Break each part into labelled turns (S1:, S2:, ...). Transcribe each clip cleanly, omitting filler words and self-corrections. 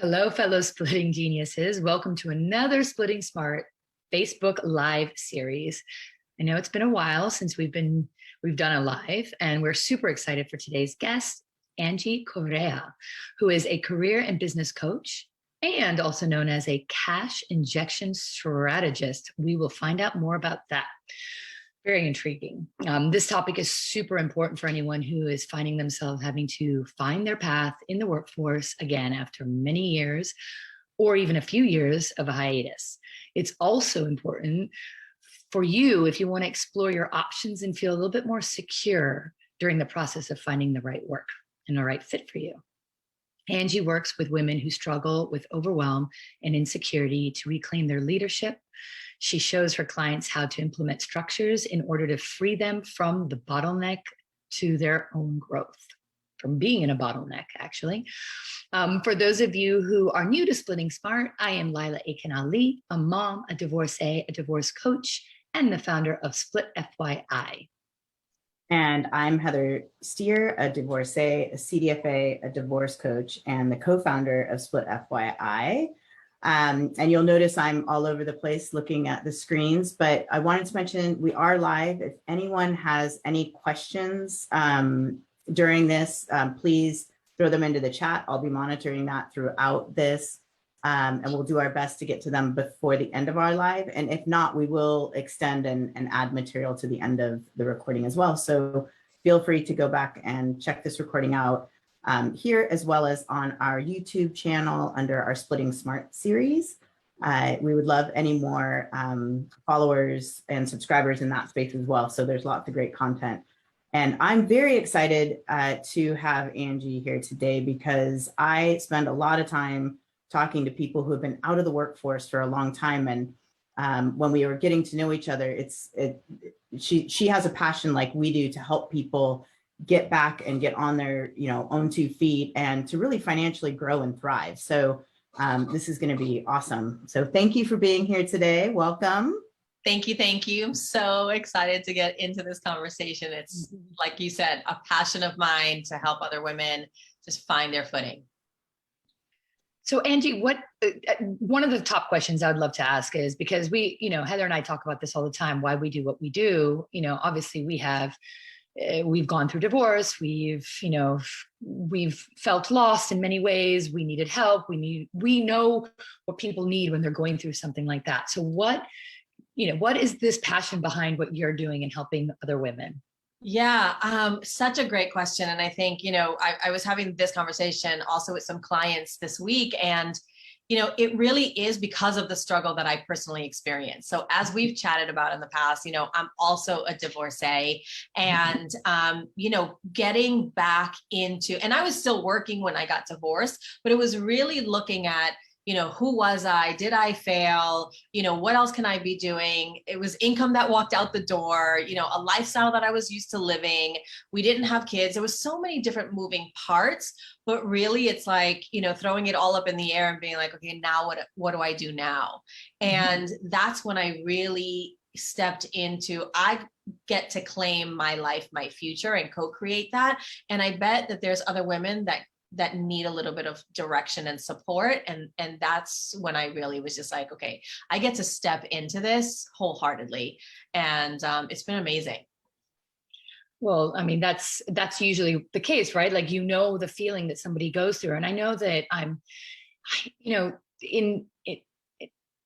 S1: Hello, fellow splitting geniuses. Welcome to another Splitting Smart Facebook Live series. I know it's been a while since we've done a live, and we're super excited for today's guest, Angie Correa, who is a career and business coach and also known as a cash injection strategist. We will find out more about that. Very intriguing. This topic is super important for anyone who is finding themselves having to find their path in the workforce again after many years or even a few years of a hiatus. It's also important for you if you want to explore your options and feel a little bit more secure during the process of finding the right work and the right fit for you. Angie works with women who struggle with overwhelm and insecurity to reclaim their leadership. She shows her clients how to implement structures in order to free them from the bottleneck to their own growth, from being in a bottleneck, actually. For those of you who are new to Splitting Smart, I am Lila Aiken Ali, a mom, a divorcee, a divorce coach, and the founder of Split.fyi.
S2: And I'm Heather Steer, a divorcee, a CDFA, a divorce coach, and the co-founder of Split.fyi. And you'll notice I'm all over the place looking at the screens, but I wanted to mention we are live. If anyone has any questions during this, please throw them into the chat. I'll be monitoring that throughout this, and we'll do our best to get to them before the end of our live. And if not, we will extend and add material to the end of the recording as well. So feel free to go back and check this recording out. Here, as well as on our YouTube channel under our Splitting Smart series. We would love any more followers and subscribers in that space as well. So there's lots of great content. And I'm very excited to have Angie here today because I spend a lot of time talking to people who have been out of the workforce for a long time. And when we were getting to know each other, she has a passion like we do to help people get back and get on their own 2 feet and to really financially grow and thrive. So this is going to be awesome. So thank you for being here today. Welcome.
S3: Thank you. Thank you. I'm so excited to get into this conversation. It's like you said, a passion of mine to help other women just find their footing.
S1: So Angie, one of the top questions I would love to ask is, because Heather and I talk about this all the time, why we do what we do. Obviously we've gone through divorce. We've felt lost in many ways. We needed help. We know what people need when they're going through something like that. So what is this passion behind what you're doing and helping other women?
S3: Yeah, such a great question. And I think, I was having this conversation also with some clients this week, and it really is because of the struggle that I personally experienced. So as we've chatted about in the past, I'm also a divorcee, and, getting back into, and I was still working when I got divorced, but it was really looking at, who was I? Did I fail? What else can I be doing? It was income that walked out the door, a lifestyle that I was used to living. We didn't have kids. There was so many different moving parts, but really it's like, throwing it all up in the air and being like, okay, now what do I do now? And that's when I really stepped into, I get to claim my life, my future, and co-create that. And I bet that there's other women that need a little bit of direction and support. And that's when I really was just like, okay, I get to step into this wholeheartedly. And it's been amazing.
S1: Well, I mean, that's usually the case, right? Like, the feeling that somebody goes through. And I know that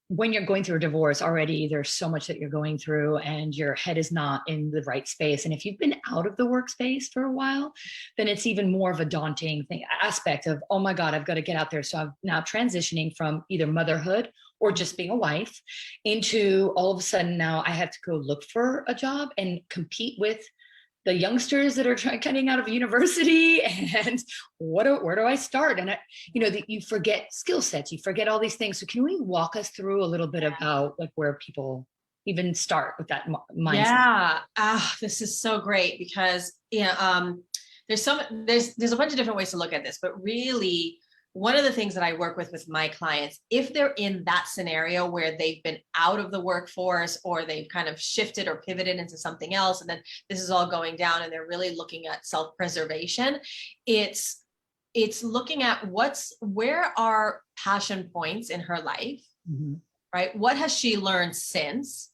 S1: when you're going through a divorce already, there's so much that you're going through and your head is not in the right space. And if you've been out of the workspace for a while, then it's even more of a daunting aspect of, oh my God, I've got to get out there. So I'm now transitioning from either motherhood or just being a wife into all of a sudden now I have to go look for a job and compete with the youngsters that are getting out of university, and where do I start? And you forget skill sets, you forget all these things. So can we walk us through a little bit about like where people even start with that mindset?
S3: Yeah, this is so great because there's a bunch of different ways to look at this, but really one of the things that I work with my clients, if they're in that scenario where they've been out of the workforce or they've kind of shifted or pivoted into something else, and then this is all going down and they're really looking at self-preservation, it's it's looking at where are passion points in her life, right? What has she learned since?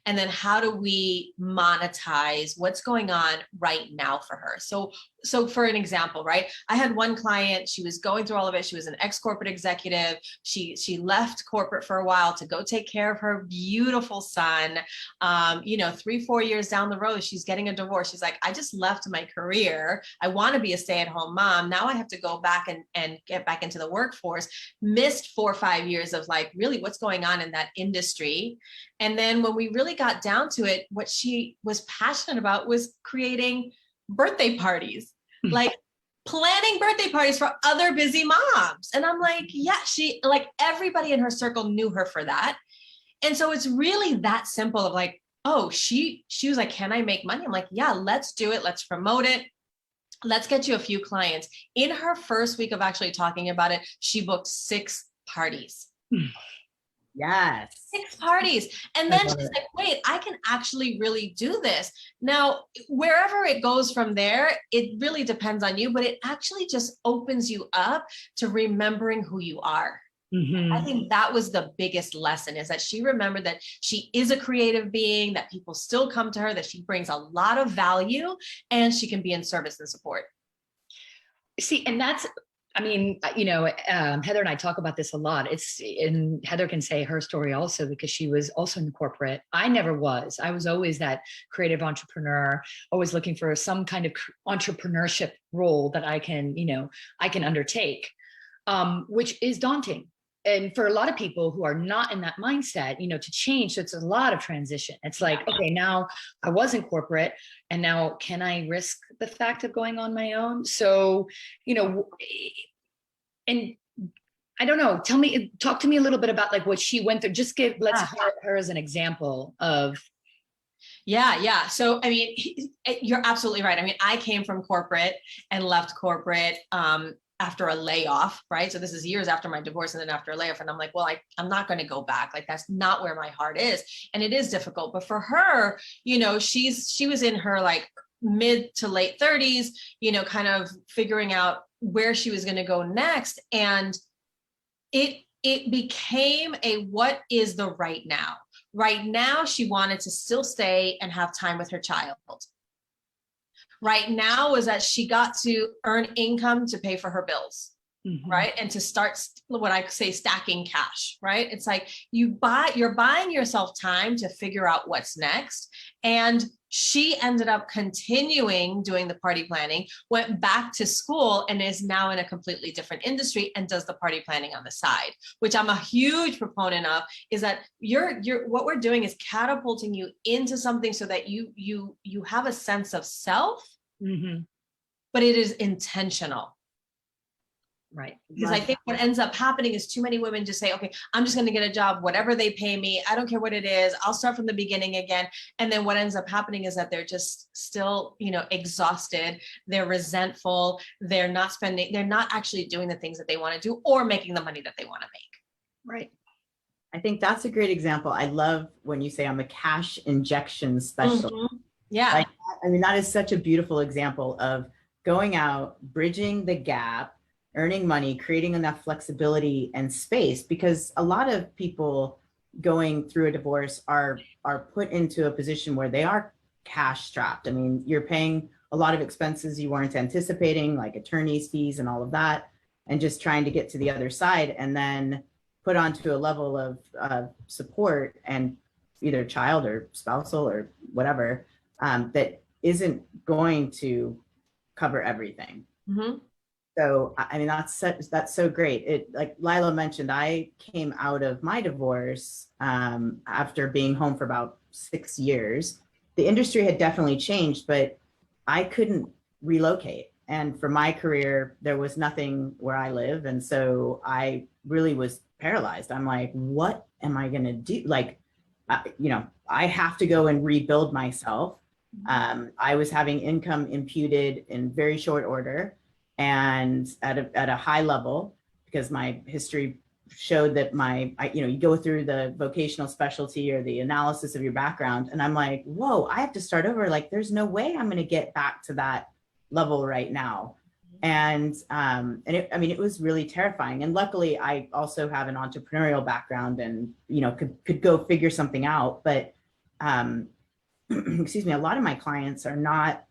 S3: And then how do we monetize what's going on right now for her? So for an example, right? I had one client, she was going through all of it. She was an ex-corporate executive. She left corporate for a while to go take care of her beautiful son. 3-4 years down the road, she's getting a divorce. She's like, I just left my career. I want to be a stay-at-home mom. Now I have to go back and get back into the workforce. Missed 4 or 5 years of like, really what's going on in that industry. And then when we really got down to it, what she was passionate about was creating birthday parties, like planning birthday parties for other busy moms. And I'm like, yeah, she, like, everybody in her circle knew her for that. And so it's really that simple of like, oh, she was like, can I make money? I'm like, yeah, let's do it. Let's promote it. Let's get you a few clients. In her first week of actually talking about it, she booked 6 parties.
S2: Yes.
S3: 6 parties. And then she's like, wait, I can actually really do this. Now, wherever it goes from there, it really depends on you, but it actually just opens you up to remembering who you are. I think that was the biggest lesson, is that she remembered that she is a creative being, that people still come to her, that she brings a lot of value, and she can be in service and support.
S1: See, and that's, I mean, Heather and I talk about this a lot. And Heather can say her story also, because she was also in corporate. I never was. I was always that creative entrepreneur, always looking for some kind of entrepreneurship role that I can undertake, which is daunting. And for a lot of people who are not in that mindset, to change, so it's a lot of transition. It's like, okay, now I was in corporate, and now can I risk the fact of going on my own? So, and I don't know, talk to me a little bit about like what she went through. Just let's her as an example of.
S3: Yeah. So, I mean, you're absolutely right. I mean, I came from corporate and left corporate, after a layoff, right? So this is years after my divorce and then after a layoff. And I'm like, well, I'm not going to go back. Like, that's not where my heart is. And it is difficult. But for her, she was in her like mid to late 30s, kind of figuring out where she was going to go next. And it became what is the right now? Right now, she wanted to still stay and have time with her child. Right now was that she got to earn income to pay for her bills, right? And to start what I say stacking cash, right? It's like you're buying yourself time to figure out what's next. And she ended up continuing doing the party planning, went back to school, and is now in a completely different industry and does the party planning on the side, which I'm a huge proponent of. Is that what we're doing is catapulting you into something so that you have a sense of self, but it is intentional.
S1: Right.
S3: Because I think what ends up happening is too many women just say, okay, I'm just going to get a job, whatever they pay me. I don't care what it is. I'll start from the beginning again. And then what ends up happening is that they're just still, exhausted. They're resentful. They're not actually doing the things that they want to do or making the money that they want to make.
S1: Right.
S2: I think that's a great example. I love when you say I'm a cash injection specialist.
S3: Yeah.
S2: That is such a beautiful example of going out, bridging the gap, earning money, creating enough flexibility and space, because a lot of people going through a divorce are put into a position where they are cash strapped. I mean, you're paying a lot of expenses you weren't anticipating, like attorney's fees and all of that, and just trying to get to the other side, and then put onto a level of support, and either child or spousal or whatever, that isn't going to cover everything. So, I mean, that's so great. It, like Lila mentioned, I came out of my divorce after being home for about 6 years. The industry had definitely changed, but I couldn't relocate. And for my career, there was nothing where I live. And so I really was paralyzed. I'm like, what am I going to do? Like, I have to go and rebuild myself. I was having income imputed in very short order and at a high level, because my history showed that you go through the vocational specialty or the analysis of your background. And I'm like, whoa, I have to start over. Like, there's no way I'm going to get back to that level right now. It was really terrifying. And luckily, I also have an entrepreneurial background, and could go figure something out. But excuse me, a lot of my clients are not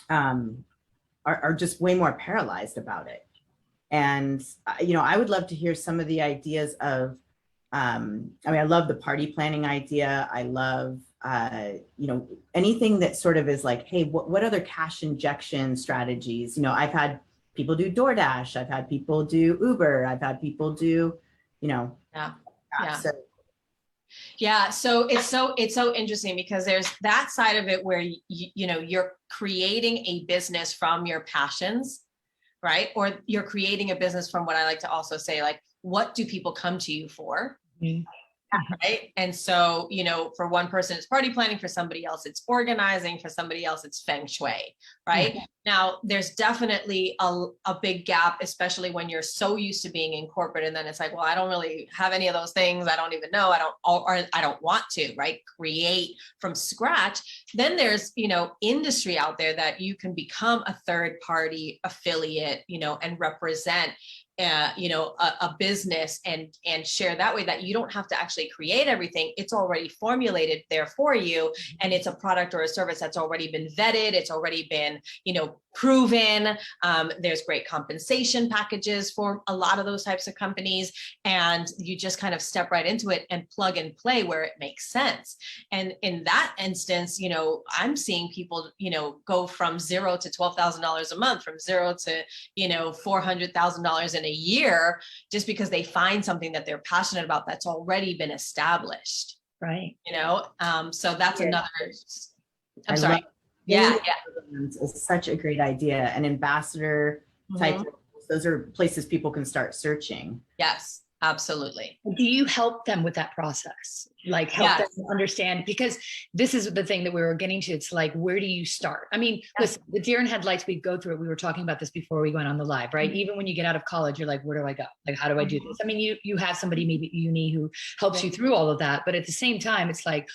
S2: are just way more paralyzed about it. And I would love to hear some of the ideas of. I love the party planning idea. I love anything that sort of is like, hey, what other cash injection strategies? I've had people do DoorDash. I've had people do Uber. I've had people do,
S3: Yeah.
S2: So.
S3: Yeah. So it's so interesting, because there's that side of it where you're creating a business from your passions, right? Or you're creating a business from what I like to also say, like, what do people come to you for? Mm-hmm. Right. And so, for one person, it's party planning. For somebody else, it's organizing. For somebody else, it's feng shui. Right. Mm-hmm. Now, there's definitely a big gap, especially when you're so used to being in corporate. And then it's like, well, I don't really have any of those things. I don't even know. I don't want to, right, create from scratch. Then there's, industry out there that you can become a third party affiliate, and represent a business and share that way, that you don't have to actually create everything. It's already formulated there for you. And it's a product or a service that's already been vetted. It's already been, proven. There's great compensation packages for a lot of those types of companies. And you just kind of step right into it and plug and play where it makes sense. And in that instance, I'm seeing people, go from $0 to $12,000 a month, from $0 to, $400,000 in a year, just because they find something that they're passionate about that's already been established.
S1: Right.
S3: So that's another, I'm sorry. Yeah.
S2: It's such a great idea. And ambassador type, those are places people can start searching.
S3: Yes, absolutely.
S1: Do you help them with that process? Like help them understand, because this is the thing that we were getting to. It's like, where do you start? I mean, listen, the deer in headlights, we go through it. We were talking about this before we went on the live, right? Even when you get out of college, you're like, where do I go? Like, how do I do this? I mean, you have somebody maybe at uni who helps you through all of that. But at the same time, it's like,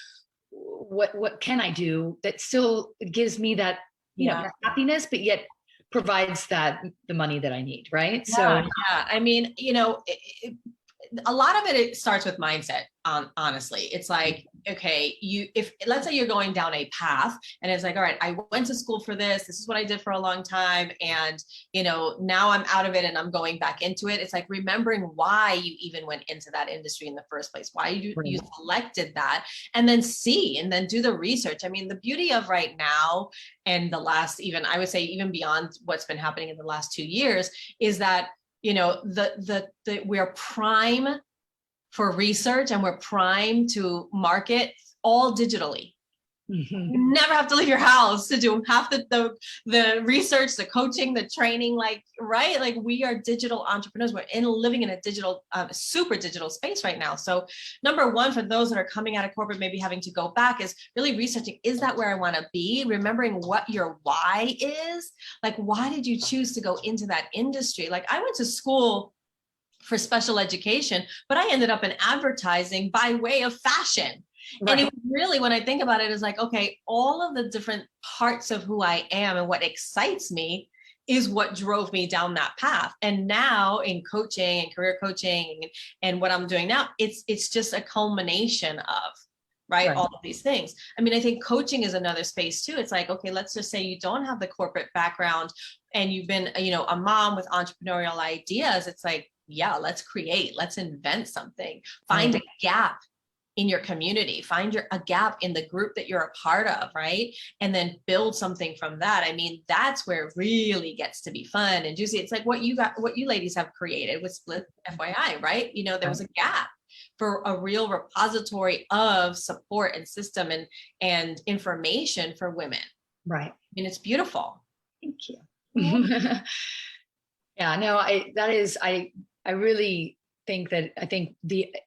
S1: what can I do that still gives me that, that happiness, but yet provides the money that I need, right?
S3: Yeah, I mean, a lot of it starts with mindset. Honestly, it's like, okay, if let's say you're going down a path and it's like, all right, I went to school for this. This is what I did for a long time. And, now I'm out of it and I'm going back into it. It's like remembering why you even went into that industry in the first place, why you selected that, and then do the research. I mean, the beauty of right now and the last, I would say even beyond what's been happening in the last 2 years, is that we're prime for research, and we're prime to market all digitally. Mm-hmm. You never have to leave your house to do half the research, the coaching, the training, right? Like, we are digital entrepreneurs. We're living in a digital, super digital space right now. So number one, for those that are coming out of corporate, maybe having to go back, is really researching, is that where I want to be? Remembering what your why is. Like, why did you choose to go into that industry? Like, I went to school for special education, but I ended up in advertising by way of fashion. Right. And it really, when I think about it, is like, okay, all of the different parts of who I am and what excites me is what drove me down that path. And now in coaching and career coaching and what I'm doing now, it's just a culmination of, right, all of these things. I mean, I think coaching is another space too. It's like, okay, let's just say you don't have the corporate background and you've been, a mom with entrepreneurial ideas. It's like, yeah, let's create, let's invent something, find a gap in your community, find a gap in the group that you're a part of, right? And then build something from that. I mean, that's where it really gets to be fun and juicy. It's like what you ladies have created with Split.fyi, right? There was a gap for a real repository of support and system and information for women.
S1: Right.
S3: I mean, it's beautiful.
S1: Thank you. Yeah, no, I really think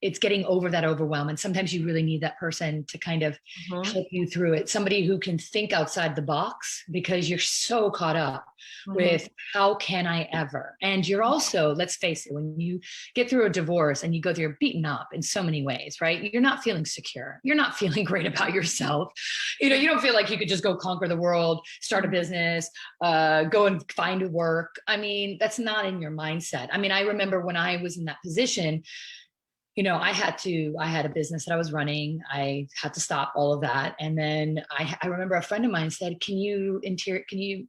S1: it's getting over that overwhelm. And sometimes you really need that person to kind of help you through it. Somebody who can think outside the box, because you're so caught up with how can I ever? And you're also, let's face it, when you get through a divorce and you go through, you're beaten up in so many ways, right? You're not feeling secure. You're not feeling great about yourself. You know, you don't feel like you could just go conquer the world, start a business, go and find work. I mean, that's not in your mindset. I mean, I remember when I was in that position, you know, I had a business that I was running. I had to stop all of that. And then I remember a friend of mine said, can you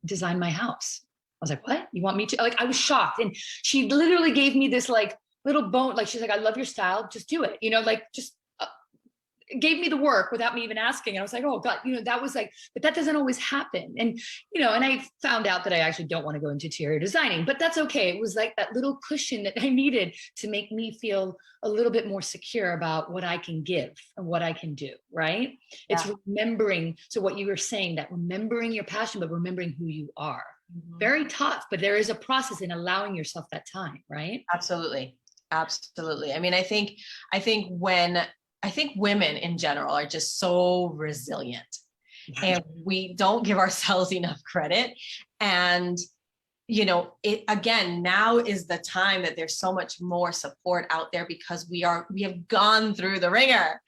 S1: design my house? I was like, what? You want me to? Like, I was shocked. And she literally gave me this like little bone, like, she's like, I love your style. Just do it. You know, like just gave me the work without me even asking. And I was like, oh God, you know, that was like, but that doesn't always happen. And, you know, and I found out that I actually don't want to go into interior designing, but that's okay. It was like that little cushion that I needed to make me feel a little bit more secure about what I can give and what I can do, right? Yeah. It's remembering. So what you were saying, that remembering your passion, but remembering who you are. Very tough, but there is a process in allowing yourself that time, right?
S3: Absolutely. Absolutely. I mean, I think women in general are just so resilient, and we don't give ourselves enough credit. And, you know, now is the time that there's so much more support out there, because we have gone through the ringer,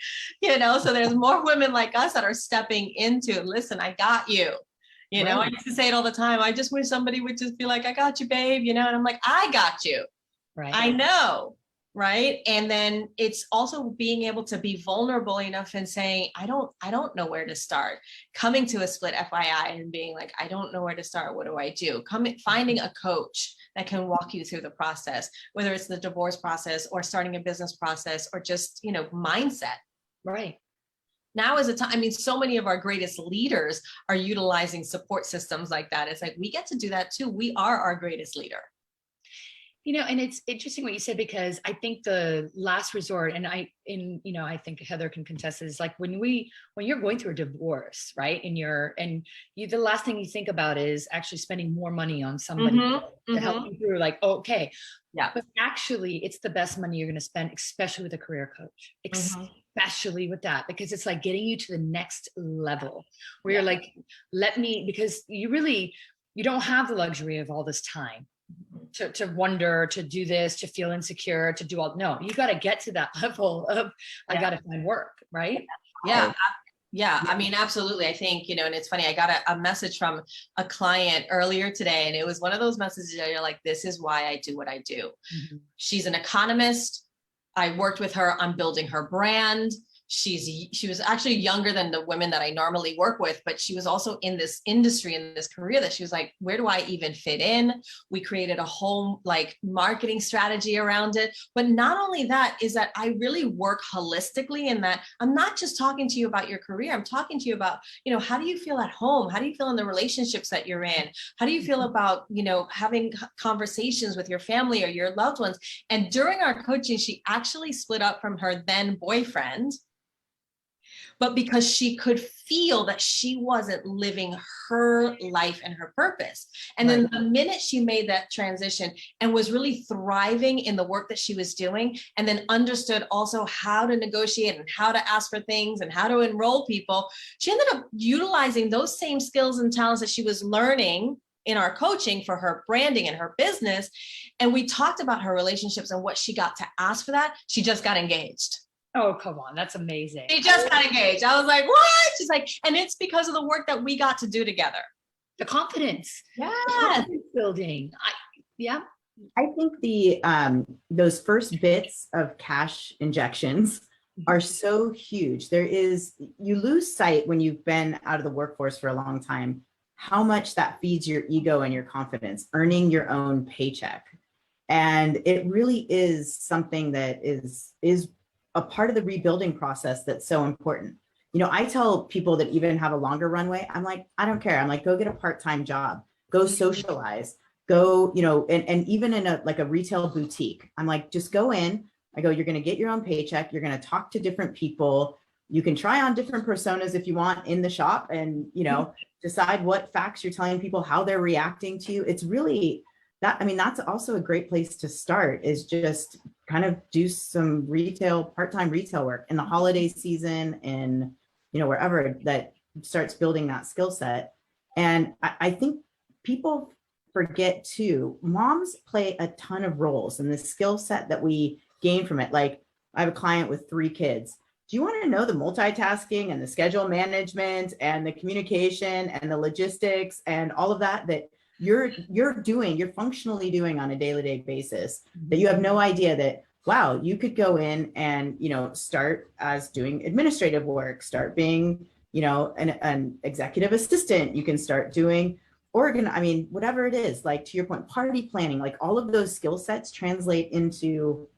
S3: you know, so there's more women like us that are stepping into, listen, I got you. You know, I used to say it all the time. I just wish somebody would just be like, I got you, babe, you know, and I'm like, I got you. Right. I know. Right. And then it's also being able to be vulnerable enough and saying, I don't know where to start. Coming to a Split.fyi and being like, I don't know where to start. What do I do? Finding a coach that can walk you through the process, whether it's the divorce process or starting a business process or just, you know, mindset. Right. Now is a time, I mean, so many of our greatest leaders are utilizing support systems like that. It's like, we get to do that too. We are our greatest leader.
S1: You know, and it's interesting what you said, because I think the last resort, and I think Heather can contest this, like when you're going through a divorce, right? The last thing you think about is actually spending more money on somebody to help you through, like, okay. Yeah. But actually it's the best money you're going to spend, especially with a career coach, especially with that, because it's like getting you to the next level where you're like, because you don't have the luxury of all this time to wonder, to do this, to feel insecure, to do all, no, you got to get to that level of, I got to find work. Right.
S3: Yeah. Yeah. I mean, absolutely. I think, you know, and it's funny, I got a message from a client earlier today, and it was one of those messages that you're like, this is why I do what I do. She's an economist. I worked with her on building her brand. She was actually younger than the women that I normally work with, but she was also in this industry, in this career, that she was like, where do I even fit in? We created a whole like marketing strategy around it. But not only that, is that I really work holistically, in that I'm not just talking to you about your career. I'm talking to you about, you know, how do you feel at home? How do you feel in the relationships that you're in? How do you feel about, you know, having conversations with your family or your loved ones? And during our coaching, she actually split up from her then boyfriend, but because she could feel that she wasn't living her life and her purpose. And then the minute she made that transition and was really thriving in the work that she was doing, and then understood also how to negotiate and how to ask for things and how to enroll people, she ended up utilizing those same skills and talents that she was learning in our coaching for her branding and her business. And we talked about her relationships and what she got to ask for that. She just got engaged.
S1: Oh, come on. That's amazing.
S3: She just got engaged. I was like, what? She's like, and it's because of the work that we got to do together.
S1: The confidence.
S3: Yeah.
S1: Confidence building.
S2: I think those first bits of cash injections are so huge. You lose sight when you've been out of the workforce for a long time, how much that feeds your ego and your confidence, earning your own paycheck. And it really is something that is a part of the rebuilding process that's so important. You know, I tell people that even have a longer runway, I'm like, I don't care. I'm like, go get a part-time job, go socialize, go, you know, and even in a retail boutique, I'm like, just go in. I go, you're going to get your own paycheck. You're going to talk to different people. You can try on different personas if you want in the shop, and, you know, decide what facts you're telling people, how they're reacting to you. It's really, that's also a great place to start, is just kind of do some part-time retail work in the holiday season, and, wherever that starts building that skill set. And I think people forget too, moms play a ton of roles in the skill set that we gain from it. Like, I have a client with 3 kids. Do you want to know the multitasking and the schedule management and the communication and the logistics and all of that you're functionally doing on a day-to-day basis, that you have no idea that, wow, you could go in and, start as doing administrative work, start being, an executive assistant. You can start doing whatever it is, like, to your point, party planning, like, all of those skill sets translate into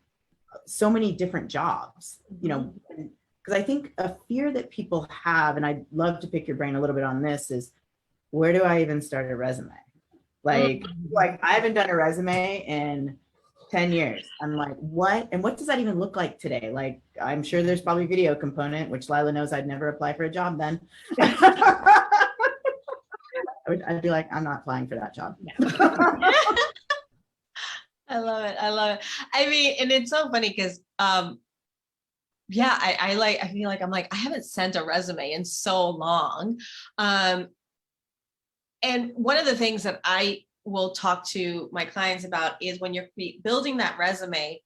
S2: so many different jobs, because I think a fear that people have, and I'd love to pick your brain a little bit on this, is, where do I even start a resume? Like I haven't done a resume in 10 years. I'm like, what? And what does that even look like today? Like, I'm sure there's probably a video component, which Lila knows I'd never apply for a job then. I'd be like, I'm not applying for that job.
S3: I love it. I mean, and it's so funny because, I feel like I haven't sent a resume in so long. And one of the things that I will talk to my clients about is when you're building that resume,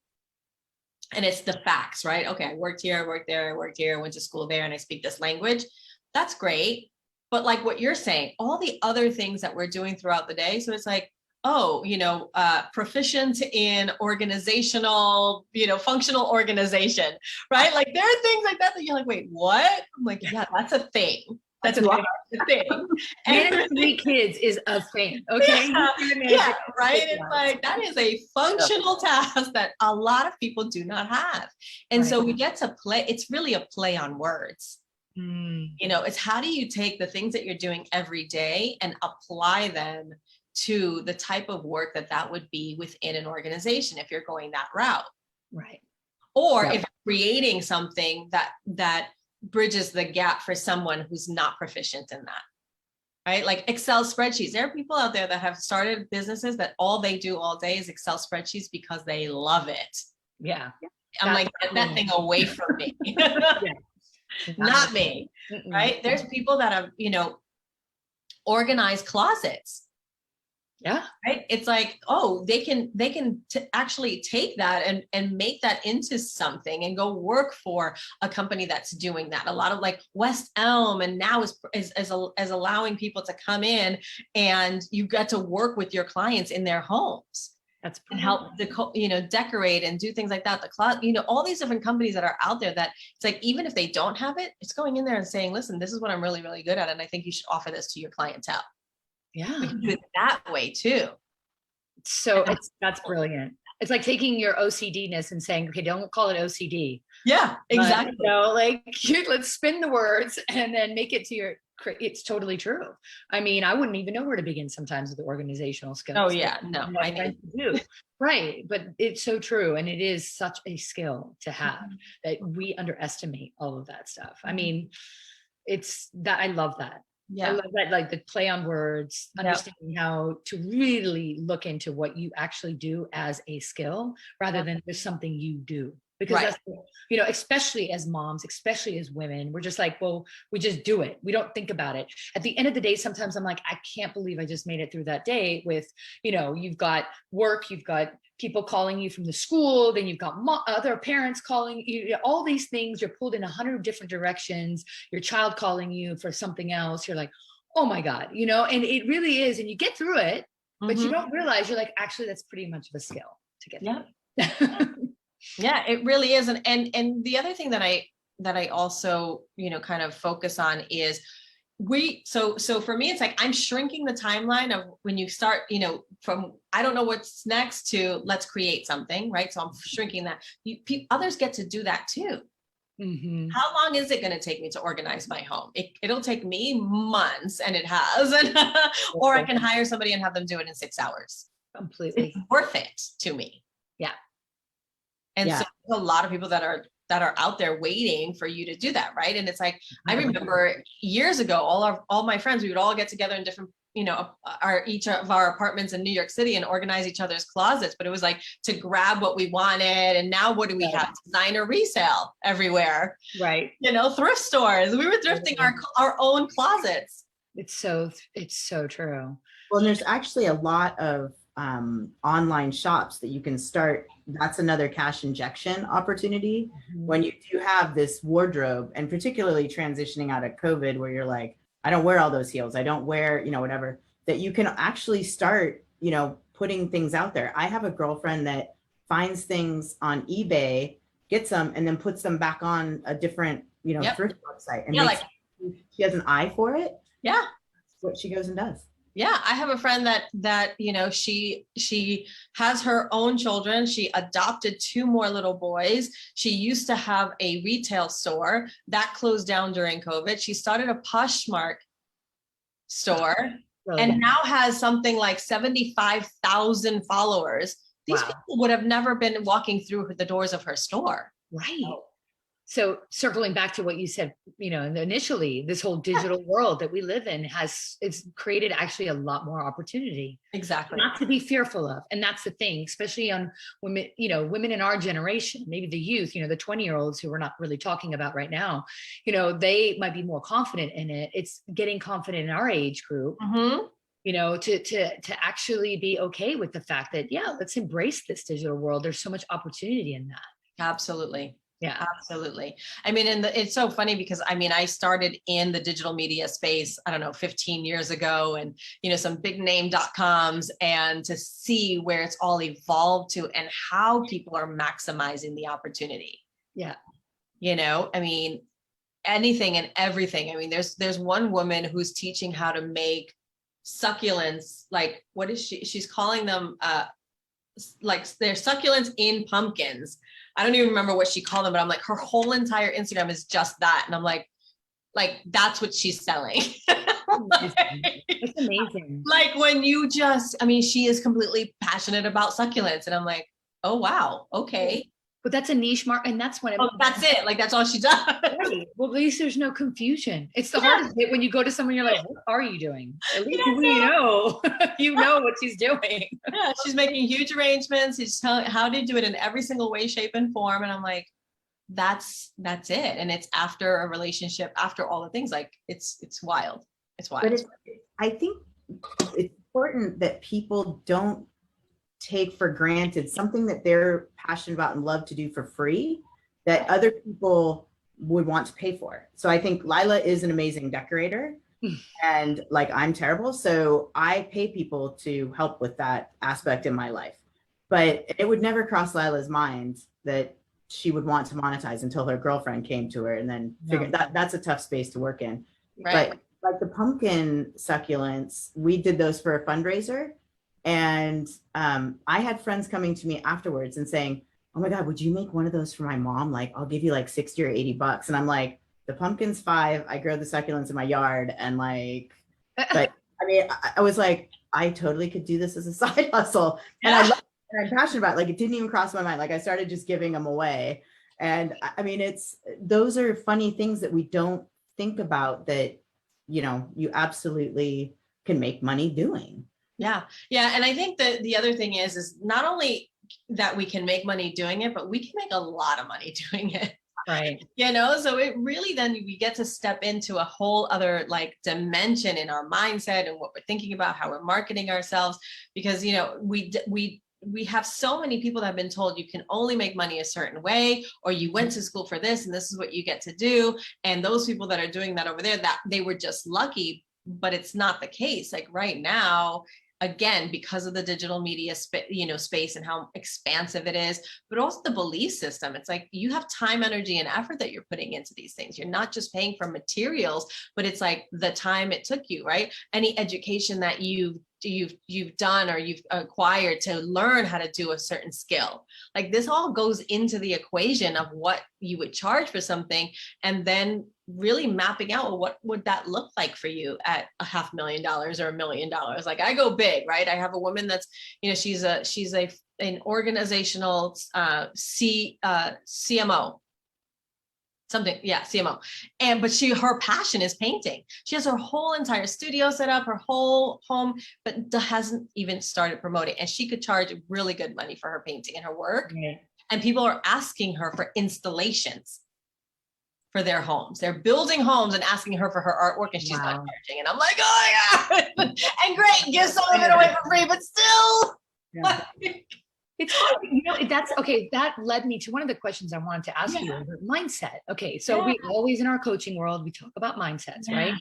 S3: and it's the facts, right? Okay, I worked here, I worked there, I worked here, I went to school there, and I speak this language. That's great. But like what you're saying, all the other things that we're doing throughout the day. So it's like, proficient in organizational, functional organization, right? Like, there are things like that you're like, wait, what? I'm like, yeah, that's a thing. That's a thing.
S1: Managing 3 kids is a thing. Okay.
S3: Yeah, right. It's like, that is a functional task that a lot of people do not have. And so we get to play. It's really a play on words. It's how do you take the things that you're doing every day and apply them to the type of work that would be within an organization if you're going that route.
S1: Right.
S3: Or if you're creating something that bridges the gap for someone who's not proficient in that, right? Like Excel spreadsheets. There are people out there that have started businesses that all they do all day is Excel spreadsheets because they love it.
S1: Yeah.
S3: I'm like, get that thing away from me. Not me, right? There's people that have, organized closets.
S1: Yeah.
S3: Right. It's like, oh, they can actually take that and make that into something and go work for a company that's doing that. A lot of like West Elm, and now is allowing people to come in and you get to work with your clients in their homes.
S1: That's
S3: and help decorate and do things like that. The closet, all these different companies that are out there that it's like, even if they don't have it, it's going in there and saying, listen, this is what I'm really, really good at. And I think you should offer this to your clientele.
S1: Yeah.
S3: We can do it that way too.
S1: So that's brilliant. It's like taking your OCD-ness and saying, okay, don't call it OCD.
S3: Yeah, exactly.
S1: Let's spin the words and then make it to it's totally true. I mean, I wouldn't even know where to begin sometimes with the organizational skills.
S3: Oh yeah, no,
S1: I need to do. Right. But it's so true. And it is such a skill to have that we underestimate all of that stuff. I mean, I love that. Yeah. I love that, like the play on words, understanding how to really look into what you actually do as a skill rather than just something you do. Because that's, especially as moms, especially as women, we're just like, well, we just do it. We don't think about it. At the end of the day, sometimes I'm like, I can't believe I just made it through that day with, you've got work, you've got people calling you from the school, then you've got other parents calling you, all these things, you're pulled in 100 different directions, your child calling you for something else. You're like, oh my God, and it really is. And you get through it, but you don't realize you're like, actually, that's pretty much of a skill to get through.
S3: Yeah, it really is. And the other thing that I also, kind of focus on is so for me, it's like, I'm shrinking the timeline of when you start, from, I don't know what's next to let's create something, right? So I'm shrinking that. Others get to do that too. Mm-hmm. How long is it going to take me to organize my home? It'll take me months, and it has, or I can hire somebody and have them do it in 6 hours.
S1: Completely.
S3: It's worth it to me. Yeah. And so a lot of people that are out there waiting for you to do that, right? And it's like, I remember years ago, all my friends, we would all get together in different, each of our apartments in New York City and organize each other's closets. But it was like to grab what we wanted. And now what do we have? Designer resale everywhere,
S1: right?
S3: Thrift stores. We were thrifting our own closets.
S1: It's so true.
S2: Well, and there's actually a lot of online shops that you can start. That's another cash injection opportunity. When you do have this wardrobe, and particularly transitioning out of COVID, where you're like, I don't wear all those heels, I don't wear, whatever, that you can actually start, putting things out there. I have a girlfriend that finds things on eBay, gets them, and then puts them back on a different, thrift website. And she has an eye for it.
S3: Yeah.
S2: That's what she goes and does.
S3: Yeah, I have a friend that she has her own children. She adopted 2 more little boys. She used to have a retail store that closed down during COVID. She started a Poshmark store and now has something like 75,000 followers. These people would have never been walking through the doors of her store.
S1: Right. So circling back to what you said, initially, this whole digital world that we live in it's created actually a lot more opportunity.
S3: Exactly.
S1: Not to be fearful of. And that's the thing, especially on women, women in our generation, maybe the youth, the 20-year-olds who we're not really talking about right now, they might be more confident in it. It's getting confident in our age group. To actually be okay with the fact that, let's embrace this digital world. There's so much opportunity in that.
S3: Absolutely.
S1: Yeah,
S3: absolutely. I mean, it's so funny because I started in the digital media space, 15 years ago, and, some big name .coms, and to see where it's all evolved to and how people are maximizing the opportunity.
S1: Yeah.
S3: Anything and everything. There's one woman who's teaching how to make succulents. Like, what is she? She's calling them, like they're succulents in pumpkins. I don't even remember what she called them, but I'm like, her whole entire Instagram is just that. And I'm like that's what she's selling.
S1: It's amazing.
S3: Like when you she is completely passionate about succulents. And I'm like, oh, wow. Okay.
S1: But that's a niche market, and that's when
S3: that's it. Like, that's all she does.
S1: Right. Well, at least there's no confusion. It's the hardest bit when you go to someone, you're like, what are you doing? At least you know what she's doing.
S3: Yeah, she's making huge arrangements. She's telling how to do it in every single way, shape, and form. And I'm like, that's it. And it's after a relationship, after all the things. Like, it's wild. It's wild.
S2: But I think it's important that people don't take for granted something that they're passionate about and love to do for free that other people would want to pay for. So I think Lila is an amazing decorator and I'm terrible. So I pay people to help with that aspect in my life, but it would never cross Lila's mind that she would want to monetize until her girlfriend came to her and then figured that's a tough space to work in.
S3: Right.
S2: But like the pumpkin succulents, we did those for a fundraiser. And I had friends coming to me afterwards and saying, oh my God, would you make one of those for my mom? Like, I'll give you like 60 or 80 bucks. And I'm like, the pumpkin's $5. I grow the succulents in my yard. And but I was like, I totally could do this as a side hustle. And I love it, and I'm passionate about it. Like, it didn't even cross my mind. Like, I started just giving them away. And those are funny things that we don't think about that, you absolutely can make money doing.
S3: Yeah. And I think that the other thing is not only that we can make money doing it, but we can make a lot of money doing it.
S1: Right.
S3: So it really, then we get to step into a whole other dimension in our mindset and what we're thinking about, how we're marketing ourselves, because, we have so many people that have been told you can only make money a certain way, or you went to school for this and this is what you get to do. And those people that are doing that over there, that they were just lucky, but it's not the case. Like right now, again, because of the digital media space and how expansive it is, but also the belief system. It's like you have time, energy, and effort that you're putting into these things. You're not just paying for materials, but it's like the time it took you, right? Any education that you've done or you've acquired to learn how to do a certain skill. Like this all goes into the equation of what you would charge for something, and then really mapping out, well, what would that look like for you at $500,000 or $1 million? Like I go big, right? I have a woman that's, she's an organizational CMO. something, yeah, CMO. But her passion is painting. She has her whole entire studio set up, her whole home, but hasn't even started promoting. And she could charge really good money for her painting and her work.
S1: Yeah.
S3: And people are asking her for installations for their homes. They're building homes and asking her for her artwork, and she's not charging. And I'm like, oh my God. And great, give some of it away for free, but still.
S1: Yeah. It's hard, that's okay. That led me to one of the questions I wanted to ask you, mindset. Okay. So we always, in our coaching world, we talk about mindsets, right?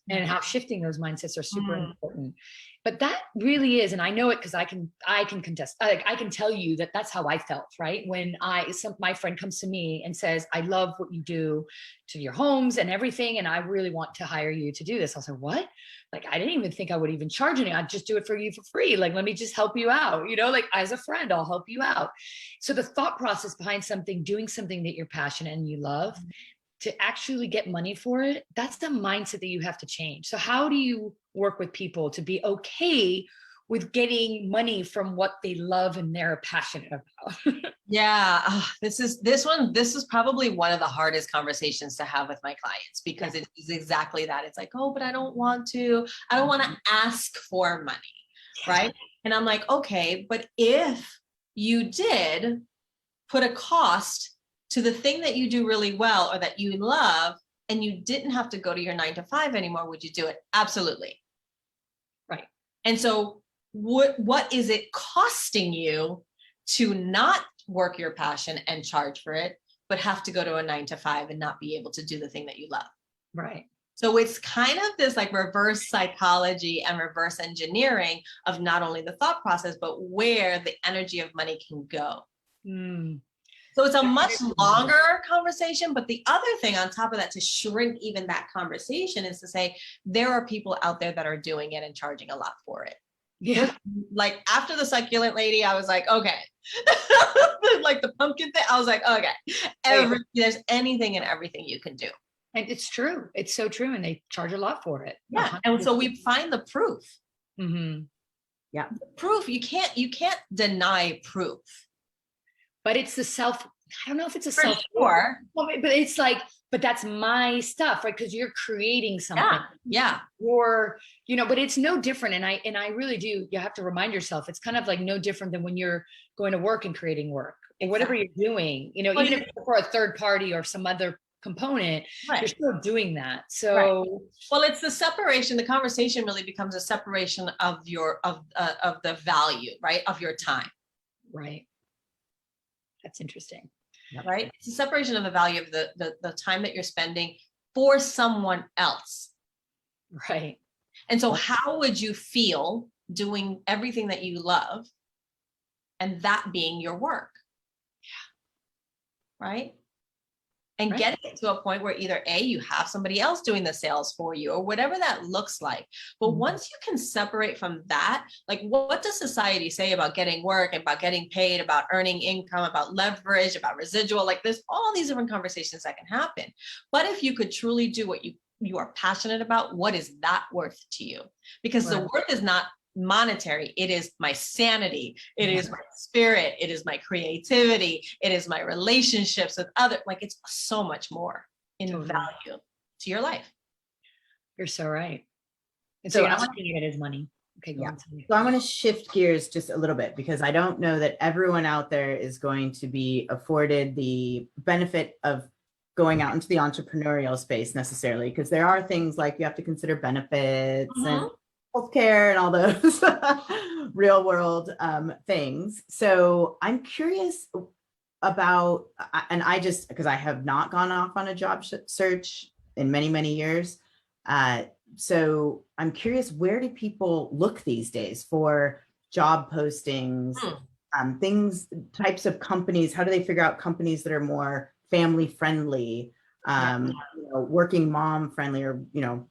S1: And how shifting those mindsets are super important. But that really is, and I know it because I can contest. I can tell you that that's how I felt, right? When my friend comes to me and says, "I love what you do to your homes and everything, and I really want to hire you to do this." I'll say, "What? Like, I didn't even think I would even charge any. I'd just do it for you for free. Like, let me just help you out. Like as a friend, I'll help you out." So the thought process behind doing something that you're passionate and you love, to actually get money for it, that's the mindset that you have to change. So how do you work with people to be okay with getting money from what they love and they're passionate about?
S3: Yeah, this is probably one of the hardest conversations to have with my clients, because it is exactly that. It's like, oh, but I don't want to ask for money, right? And I'm like, okay, but if you did put a cost to the thing that you do really well or that you love, and you didn't have to go to your 9-to-5 anymore, would you do it? Absolutely. Right. And so what is it costing you to not work your passion and charge for it, but have to go to a 9-to-5 and not be able to do the thing that you love?
S1: Right.
S3: So it's kind of this like reverse psychology and reverse engineering of not only the thought process, but where the energy of money can go. So it's a much longer conversation, but the other thing on top of that, to shrink even that conversation, is to say, there are people out there that are doing it and charging a lot for it. Yeah. Like after the succulent lady, I was like, okay. Like the pumpkin thing, I was like, okay. There's anything and everything you can do.
S1: And it's true. It's so true. And they charge a lot for it.
S3: Yeah. 100%. And so we find the proof.
S2: Yeah.
S3: Proof. You can't deny proof.
S1: But it's I don't know if it's a
S3: For
S1: self.
S3: Sure.
S1: But it's like, but that's my stuff, right? Because you're creating something.
S3: Yeah.
S1: Or, but it's no different. And I really do. You have to remind yourself, it's kind of like no different than when you're going to work and creating work, or whatever you're doing, even if it's for a third party or some other component, you're still doing that. So,
S3: well, it's the separation. The conversation really becomes a separation of of the value, right? Of your time.
S1: Right. That's interesting.
S3: Right. It's a separation of the value of the time that you're spending for someone else.
S1: Right.
S3: And so how would you feel doing everything that you love and that being your work? Yeah. Right. And getting it to a point where either A, you have somebody else doing the sales for you, or whatever that looks like. But once you can separate from that, like, what does society say about getting work, about getting paid, about earning income, about leverage, about residual? Like, there's all these different conversations that can happen. But if you could truly do what you are passionate about, what is that worth to you? Because the worth is not monetary. It is my sanity. It is my spirit. It is my creativity. It is my relationships with others. Like, it's so much more in value to your life.
S1: You're so right. And so you're not looking at it as money. Okay, go on.
S2: So I want to shift gears just a little bit, because I don't know that everyone out there is going to be afforded the benefit of going out into the entrepreneurial space necessarily, because there are things like you have to consider benefits and healthcare and all those real world things. So I'm curious about, and because I have not gone off on a job search in many, many years. So I'm curious, where do people look these days for job postings, types of companies? How do they figure out companies that are more family friendly? Working mom friendly, or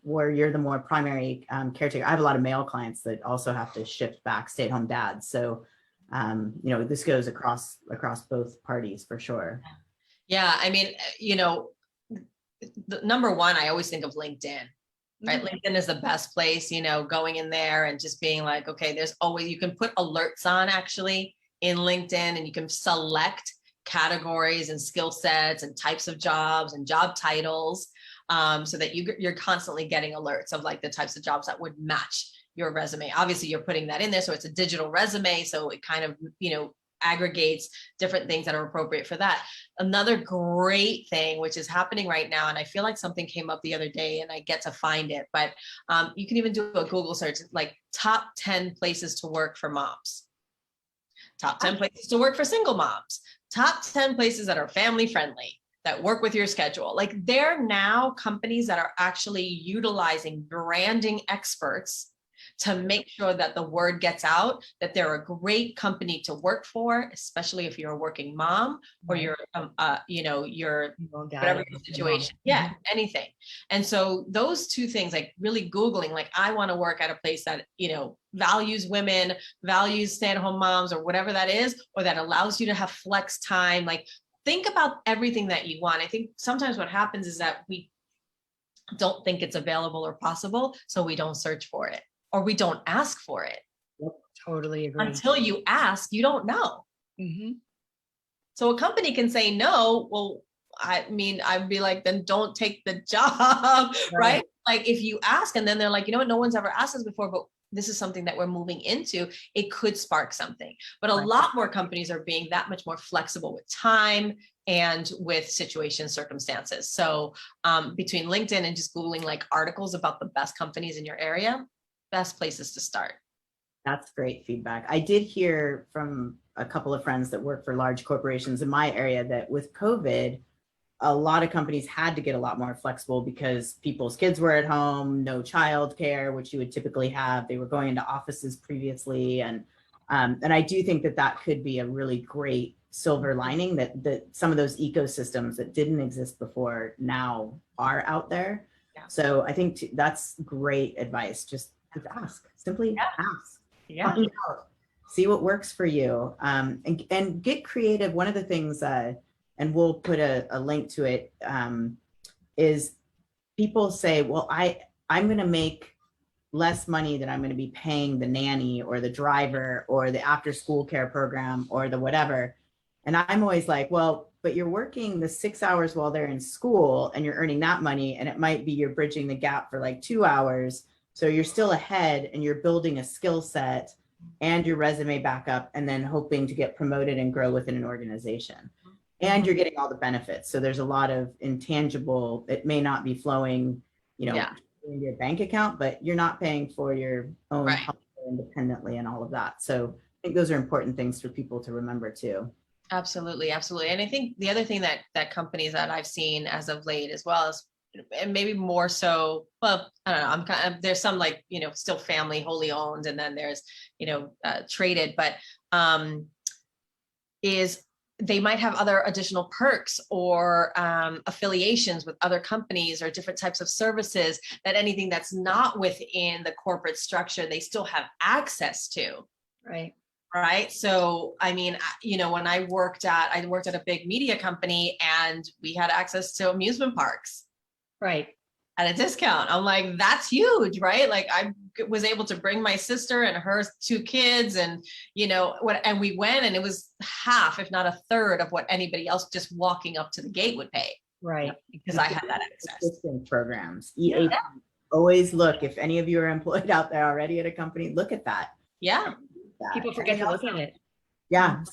S2: where you're the more primary caretaker. I have a lot of male clients that also have to shift back, stay-at-home dads. So this goes across both parties for sure.
S3: Yeah, I mean, the number one, I always think of LinkedIn. Right. LinkedIn is the best place, going in there and just being like, okay, you can put alerts on actually in LinkedIn, and you can select categories and skill sets and types of jobs and job titles, so that you're constantly getting alerts of like the types of jobs that would match your resume. Obviously, you're putting that in there, so it's a digital resume, so it kind of, aggregates different things that are appropriate for that. Another great thing, which is happening right now, and I feel like something came up the other day and I get to find it, but you can even do a Google search, like top 10 places to work for moms, top 10 places to work for single moms, top 10 places that are family friendly, that work with your schedule. Like, there are now companies that are actually utilizing branding experts to make sure that the word gets out, that they're a great company to work for, especially if you're a working mom or you're, you're whatever your situation. Yeah, anything. And so those two things, like really Googling, like, I want to work at a place that, values women, values stay-at-home moms, or whatever that is, or that allows you to have flex time. Like, think about everything that you want. I think sometimes what happens is that we don't think it's available or possible, so we don't search for it. Or we don't ask for it.
S1: Yep, totally agree.
S3: Until you ask, you don't know.
S1: Mm-hmm.
S3: So a company can say no. Well, I mean, I'd be like, then don't take the job, right? Like, if you ask and then they're like, no one's ever asked us before, but this is something that we're moving into, it could spark something. But a lot more companies are being that much more flexible with time and with situation circumstances. So between LinkedIn and just Googling like articles about the best companies in your area, best places to start.
S2: That's great feedback. I did hear from a couple of friends that work for large corporations in my area that with COVID, a lot of companies had to get a lot more flexible because people's kids were at home, no childcare, which you would typically have. They were going into offices previously. And I do think that that could be a really great silver lining, that some of those ecosystems that didn't exist before now are out there. Yeah. So I think that's great advice. Just ask, simply ask, find out, see what works for you, and get creative. One of the things, and we'll put a link to it, is people say, well, I'm going to make less money than I'm going to be paying the nanny or the driver or the after school care program or the whatever. And I'm always like, well, but you're working the 6 hours while they're in school and you're earning that money. And it might be you're bridging the gap for like 2 hours. So you're still ahead and you're building a skill set and your resume back up, and then hoping to get promoted and grow within an organization. And you're getting all the benefits. So there's a lot of intangible, it may not be flowing, in your bank account, but you're not paying for your own health independently and all of that. So I think those are important things for people to remember too. Absolutely.
S3: Absolutely. And I think the other thing that companies that I've seen as of late as well is, and maybe more so, well, I don't know, there's some like, still family wholly owned, and then there's, traded, but is they might have other additional perks or affiliations with other companies or different types of services, that anything that's not within the corporate structure, they still have access to. Right. So, I mean, when I worked at a big media company, and we had access to amusement parks. At a discount. I'm like, that's huge, right? Like, I was able to bring my sister and her 2 kids, and and we went, and it was half, if not a third, of what anybody else just walking up to the gate would pay. Because I had that access.
S2: Assistance programs. EAP. Always look, if any of you are employed out there already at a company, look at that.
S1: People forget to look at it.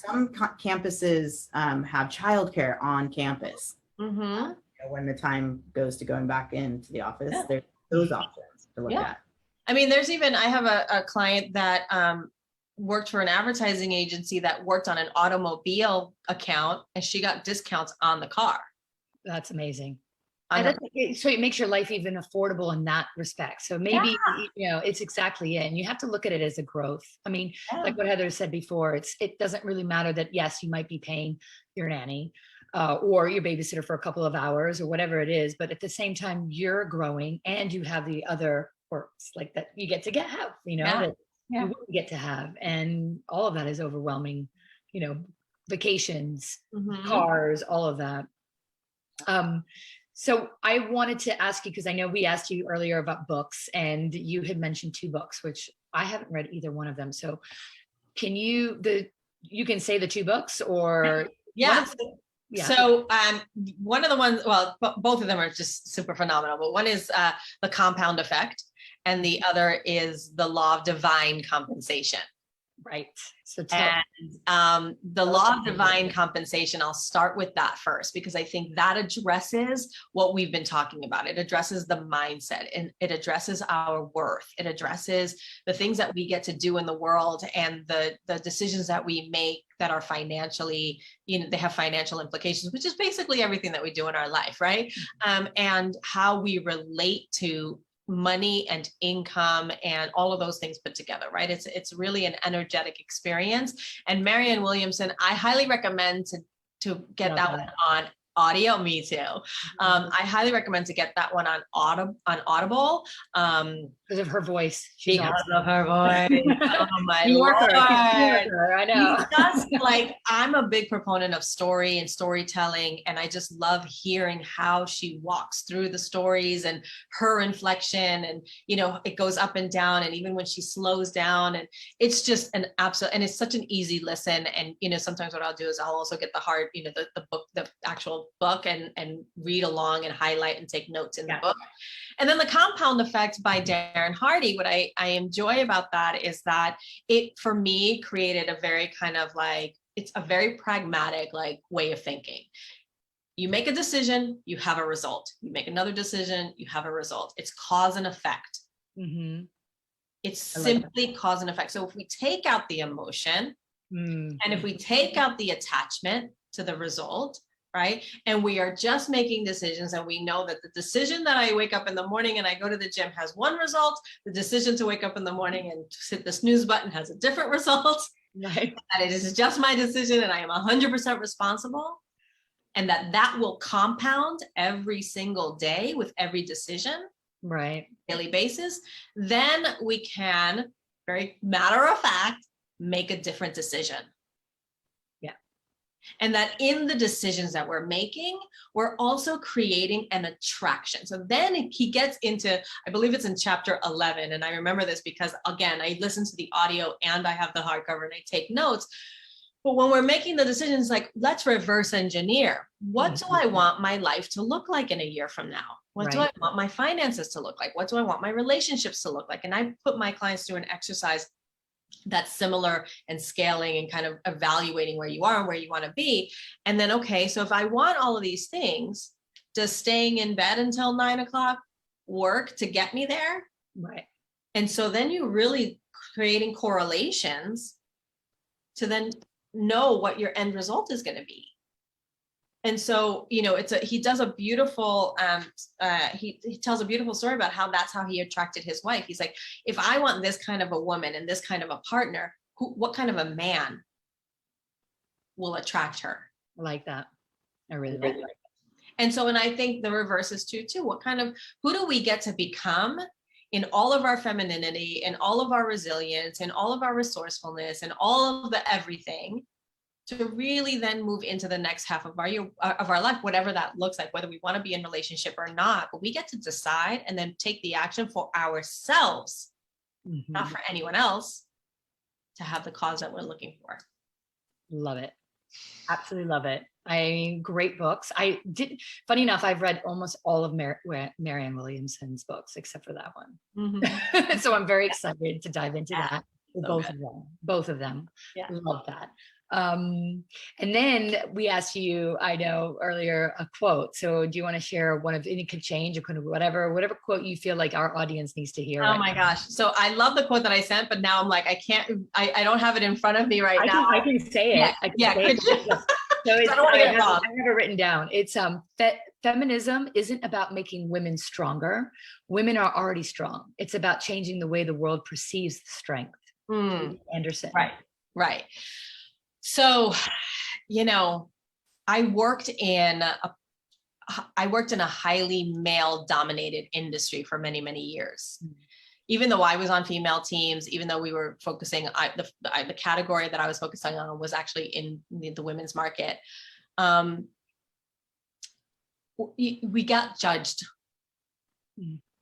S2: Some campuses have childcare on campus. When the time goes to going back into the office, there's those options to look at.
S3: I mean, I have a client that worked for an advertising agency that worked on an automobile account, and she got discounts on the car.
S1: That's amazing. So it makes your life even affordable in that respect. So maybe, it's exactly it. And you have to look at it as a growth. I mean, like what Heather said before, it doesn't really matter that, yes, you might be paying your nanny or your babysitter for a couple of hours or whatever it is. But at the same time, you're growing and you have the other perks like that you get to have, that you wouldn't get to have. And all of that is overwhelming, vacations, cars, all of that. So I wanted to ask you, because I know we asked you earlier about books, and you had mentioned 2 books, which I haven't read either one of them. So can you can say the 2 books, or
S3: Yeah.
S1: Yeah.
S3: So one of the ones, well, both of them are just super phenomenal, but one is the compound effect, and the other is the law of divine compensation.
S1: Right. So tell.
S3: And the law of divine compensation, I'll start with that first, because I think that addresses what we've been talking about. It addresses the mindset, and it addresses our worth. It addresses the things that we get to do in the world, and the decisions that we make that are financially, they have financial implications, which is basically everything that we do in our life, right? And how we relate to money and income and all of those things put together, right? It's really an energetic experience. And Marianne Williamson, I highly recommend to get that one on audio. Me too. I highly recommend to get that one on Audible.
S1: Because of her voice.
S3: Because of her voice. Oh my Lord.
S1: I know.
S3: Just like, I'm a big proponent of story and storytelling, and I just love hearing how she walks through the stories and her inflection, and it goes up and down, and even when she slows down, and it's just an absolute, and it's such an easy listen. And sometimes what I'll do is I'll also get the hard, the book, the actual book, and read along and highlight and take notes in the book. And then the compound effect by Darren Hardy, what I enjoy about that is that it, for me, created a very kind of like, it's a very pragmatic way of thinking. You make a decision, you have a result. You make another decision, you have a result. It's cause and effect.
S1: Mm-hmm.
S3: It's simply cause and effect. So if we take out the emotion, and if we take out the attachment to the result, right? And we are just making decisions, and we know that the decision that I wake up in the morning and I go to the gym has one result. The decision to wake up in the morning and hit the snooze button has a different result.
S1: Right.
S3: That it is just my decision, and I am 100% responsible, and that will compound every single day with every decision,
S1: right,
S3: daily basis. Then we can, very matter of fact, make a different decision. And that in the decisions that we're making, we're also creating an attraction. So then he gets into, I believe it's in chapter 11. And I remember this because, again, I listen to the audio and I have the hardcover and I take notes. But when we're making the decisions, let's reverse engineer. What do I want my life to look like in a year from now? What do I want my finances to look like? What do I want my relationships to look like? And I put my clients through an exercise that's similar, and scaling and kind of evaluating where you are and where you want to be. And then, okay, so if I want all of these things, does staying in bed until 9 o'clock work to get me there?
S1: Right.
S3: And so then you're really creating correlations to then know what your end result is going to be. And so, he does a beautiful, he tells a beautiful story about how that's how he attracted his wife. He's like, if I want this kind of a woman and this kind of a partner, what kind of a man will attract her?
S1: I like that. I really like that.
S3: And so, and I think the reverse is true too. Who do we get to become in all of our femininity, in all of our resilience, in all of our resourcefulness, and all of the everything, to really then move into the next half of our life, whatever that looks like, whether we want to be in relationship or not, but we get to decide and then take the action for ourselves, not for anyone else, to have the cause that we're looking for.
S1: Love it. Absolutely love it. Great books. Funny enough, I've read almost all of Marianne Williamson's books, except for that one. So I'm very excited to dive into that. So both of them. Yeah. Love that. And then we asked you, I know earlier, a quote. So do you want to share one of, and it could change, it could whatever quote you feel like our audience needs to hear?
S3: Oh my gosh. So I love the quote that I sent, but now I'm like, I don't have it in front of me now.
S1: I can say it. So I don't want to get it wrong. I have it written down. It's feminism isn't about making women stronger. Women are already strong. It's about changing the way the world perceives strength. Anderson.
S3: Right. So, I worked in a highly male-dominated industry for many, many years. Even though I was on female teams, even though we were focusing, the category that I was focusing on was actually in the women's market. We got judged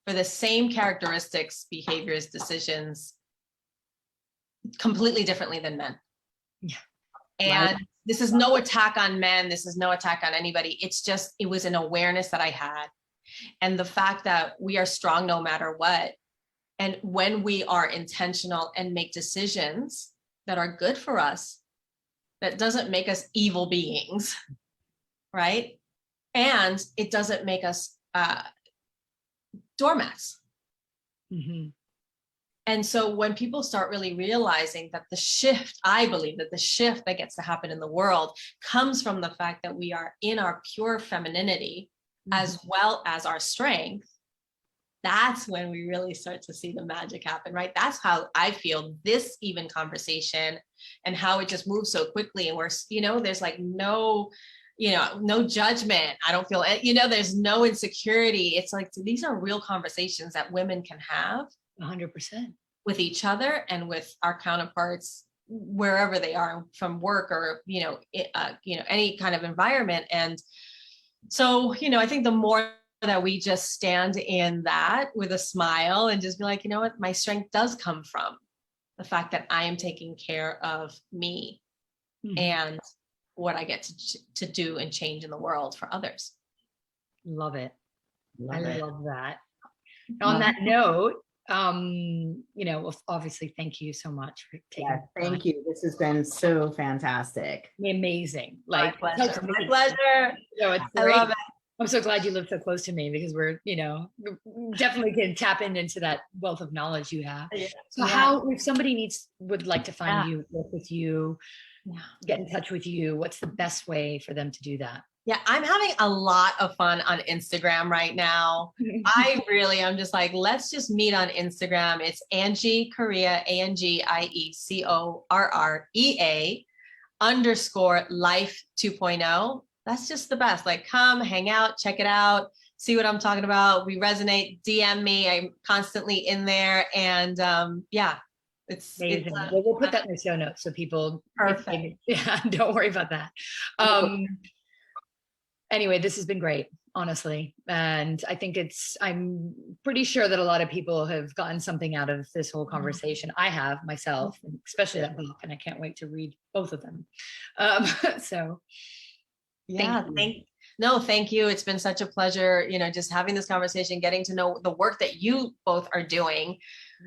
S3: for the same characteristics, behaviors, decisions, completely differently than men.
S1: Yeah.
S3: And This is no attack on men. This is no attack on anybody. It's just, it was an awareness that I had. And the fact that we are strong no matter what. And when we are intentional and make decisions that are good for us, that doesn't make us evil beings, right? And it doesn't make us doormats.
S1: Mm-hmm.
S3: And so when people start really realizing that the shift, I believe that the shift that gets to happen in the world comes from the fact that we are in our pure femininity, as well as our strength, that's when we really start to see the magic happen, right? That's how I feel this even conversation and how it just moves so quickly. And we're, there's like no, no judgment. I don't feel, there's no insecurity. It's like, these are real conversations that women can have
S1: 100%
S3: with each other and with our counterparts, wherever they are, from work or, any kind of environment. And so, I think the more that we just stand in that with a smile and just be like, you know what, my strength does come from the fact that I am taking care of me and what I get to do and change in the world for others.
S1: Love it. Love that.
S2: Love
S1: On that note, obviously, thank you so much for taking
S2: thank you. This has been so fantastic.
S1: Amazing.
S3: My pleasure. My pleasure.
S1: It's
S3: I love it.
S1: I'm so glad you live so close to me because we're, definitely can tap into that wealth of knowledge you have.
S3: Yeah.
S1: So how, if somebody would like to find you, work with you, get in touch with you, what's the best way for them to do that?
S3: Yeah, I'm having a lot of fun on Instagram right now. I'm just like, let's just meet on Instagram. It's Angie Correa, ANGIECORREA _life 2.0. That's just the best. Like, come hang out, check it out, see what I'm talking about. We resonate, DM me. I'm constantly in there. And it's
S1: amazing. We'll put that in the show notes so people,
S3: perfect.
S1: Don't worry about that. Anyway, this has been great, honestly. And I think I'm pretty sure that a lot of people have gotten something out of this whole conversation. I have myself, especially that book, and I can't wait to read both of them. So thank you. It's been such a pleasure, just having this conversation, getting to know the work that you both are doing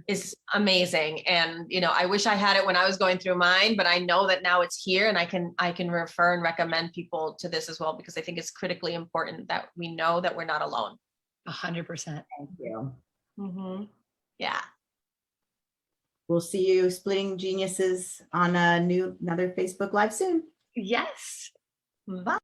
S1: is amazing. And, I wish I had it when I was going through mine, but I know that now it's here and I can refer and recommend people to this as well, because I think it's critically important that we know that we're not alone.
S2: 100%. Thank you.
S3: Yeah.
S2: We'll see you Splitting Geniuses on another Facebook Live soon.
S1: Yes.
S3: Bye.